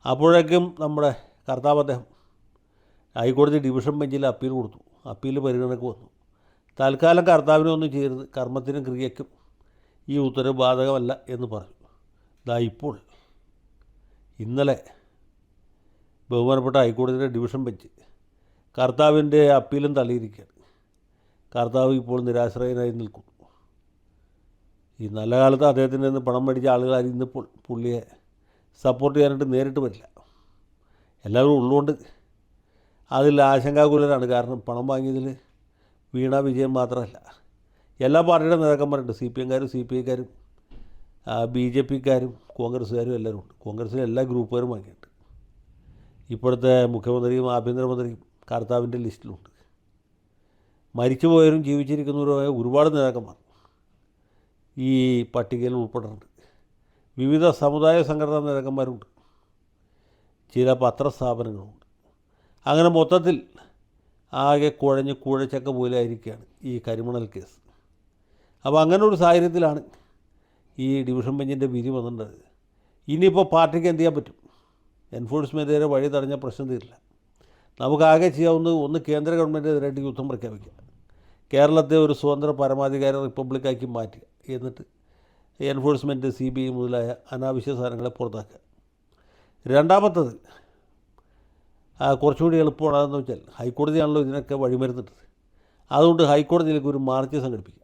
അപ്പോഴേക്കും നമ്മുടെ കർത്താവ് അദ്ദേഹം ഹൈക്കോടതി ഡിവിഷൻ ബെഞ്ചിൽ അപ്പീൽ കൊടുത്തു. അപ്പീൽ പരിഗണനയ്ക്ക് വന്നു. തൽക്കാലം കർത്താവിനൊന്നും ചെയ്യരുത്, കർമ്മത്തിനും ക്രിയയ്ക്കും ഈ ഉത്തരവ് ബാധകമല്ല എന്ന് പറഞ്ഞു. ഇപ്പോൾ ഇന്നലെ ബഹുമാനപ്പെട്ട ഹൈക്കോടതിയുടെ ഡിവിഷൻ ബെഞ്ച് കർത്താവിൻ്റെ അപ്പീലും തള്ളിയിരിക്കുകയാണ്. കർത്താവ് ഇപ്പോൾ നിരാശ്രയനായി നിൽക്കുന്നു. ഈ നല്ല കാലത്ത് അദ്ദേഹത്തിൻ്റെ നിന്ന് പണം മേടിച്ച ആളുകൾ ഇന്നിപ്പോൾ പുള്ളിയെ സപ്പോർട്ട് ചെയ്യാനായിട്ട് നേരിട്ട് വരില്ല. എല്ലാവരും ഉള്ളുകൊണ്ട് അതിൽ ആശങ്കാകുലരാണ്. കാരണം പണം വാങ്ങിയതിൽ വീണ വിജയൻ മാത്രമല്ല, എല്ലാ പാർട്ടിയുടെ നേതാക്കന്മാരുണ്ട്. CPM-കാരും CPI-ക്കാരും BJP-ക്കാരും കോൺഗ്രസ്സുകാരും എല്ലാവരും ഉണ്ട്. കോൺഗ്രസ്സിലെ എല്ലാ ഗ്രൂപ്പുകാരും വാങ്ങിയിട്ടുണ്ട്. ഇപ്പോഴത്തെ മുഖ്യമന്ത്രിയും ആഭ്യന്തരമന്ത്രിയും കർത്താവിൻ്റെ ലിസ്റ്റിലുണ്ട്. മരിച്ചുപോയവരും ജീവിച്ചിരിക്കുന്നവരുമായ ഒരുപാട് നേതാക്കന്മാർ ഈ പട്ടികയിൽ ഉൾപ്പെടുന്നുണ്ട്. വിവിധ സമുദായ സംഘടനാ നേതാക്കന്മാരുണ്ട്, ചില പത്രസ്ഥാപനങ്ങളുണ്ട്. അങ്ങനെ മൊത്തത്തിൽ ആകെ കുഴച്ചക്ക പോലെ ആയിരിക്കുകയാണ് ഈ കരിമണൽ കേസ്. അപ്പോൾ അങ്ങനെ ഒരു സാഹചര്യത്തിലാണ് ഈ ഡിവിഷൻ ബെഞ്ചിൻ്റെ വിധി വന്നിട്ടുള്ളത്. ഇനിയിപ്പോൾ പാർട്ടിക്ക് എന്ത് ചെയ്യാൻ പറ്റും? എൻഫോഴ്സ്മെൻറ്റിനെ വഴി തടഞ്ഞ പ്രശ്നം തീരില്ല. നമുക്കാകെ ചെയ്യാവുന്നത് ഒന്ന് കേന്ദ്ര ഗവൺമെൻറ്റിനെതിരായിട്ട് യുദ്ധം പ്രഖ്യാപിക്കുക, കേരളത്തെ ഒരു സ്വതന്ത്ര പരമാധികാര റിപ്പബ്ലിക്കാക്കി മാറ്റുക, എന്നിട്ട് എൻഫോഴ്സ്മെൻറ്റ് CBI മുതലായ അനാവശ്യ സാധനങ്ങളെ പുറത്താക്കുക. രണ്ടാമത്തത് കുറച്ചുകൂടി എളുപ്പമാണെന്ന് വെച്ചാൽ ഹൈക്കോടതിയാണല്ലോ ഇതിനൊക്കെ വഴിമരുന്നിട്ടത്. അതുകൊണ്ട് ഹൈക്കോടതിയിലേക്ക് ഒരു മാർച്ച് സംഘടിപ്പിക്കുക.